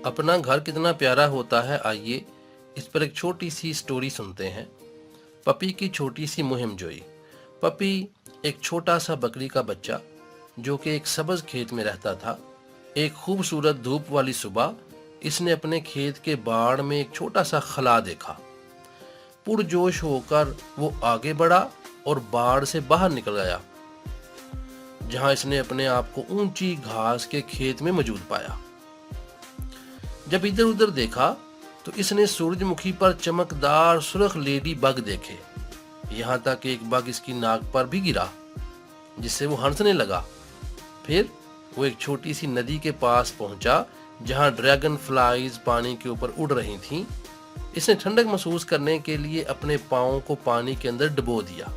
अपना घर कितना प्यारा होता है, आइए इस पर एक छोटी सी स्टोरी सुनते हैं। पपी की छोटी सी मुहिम जोई। पपी एक छोटा सा बकरी का बच्चा जो कि एक सब्ज खेत में रहता था। एक खूबसूरत धूप वाली सुबह इसने अपने खेत के बाड़ में एक छोटा सा खला देखा। पुरजोश होकर वो आगे बढ़ा और बाड़ से बाहर निकल गया, जहां इसने अपने आप को ऊंची घास के खेत में मौजूद पाया। जब इधर उधर देखा तो इसने सूरजमुखी पर चमकदार सुर्ख लेडी बग देखे। यहाँ तक एक बग इसकी नाक पर भी गिरा, जिससे वो हंसने लगा। फिर वो एक छोटी सी नदी के पास पहुंचा, जहां ड्रैगन फ्लाइज पानी के ऊपर उड़ रही थीं। इसने ठंडक महसूस करने के लिए अपने पाँव को पानी के अंदर डुबो दिया।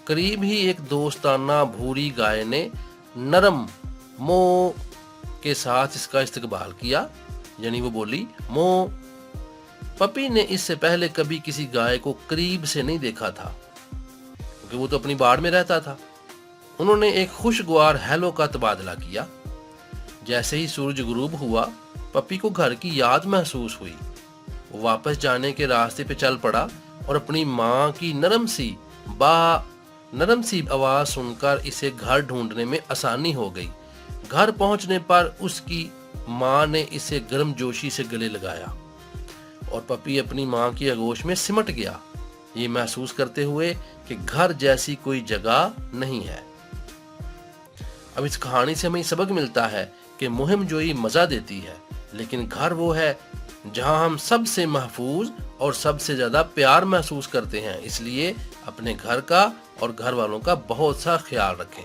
करीब ही एक दोस्ताना भूरी गाय ने नरम मो के साथ इसका इस्तकबाल किया, यानी वो बोली मो। पपी ने इससे पहले कभी किसी गाय को करीब से नहीं देखा था, क्योंकि वो तो अपनी बाड़ में रहता था। उन्होंने एक खुशगवार हेलो का तबादला किया। जैसे ही सूरज गुरूब हुआ, पपी को घर की याद महसूस हुई। वो वापस जाने के रास्ते पे चल पड़ा और अपनी माँ की नरम सी आवाज सुनकर इसे घर ढूंढने में आसानी हो गई। घर पहुंचने पर उसकी माँ ने इसे गर्मजोशी से गले लगाया और पपी अपनी माँ की आगोश में सिमट गया, ये महसूस करते हुए कि घर जैसी कोई जगह नहीं है। अब इस कहानी से हमें सबक मिलता है कि मुहिम जोई मजा देती है, लेकिन घर वो है जहां हम सबसे महफूज और सबसे ज्यादा प्यार महसूस करते हैं। इसलिए अपने घर का और घर वालों का बहुत सा ख्याल रखें।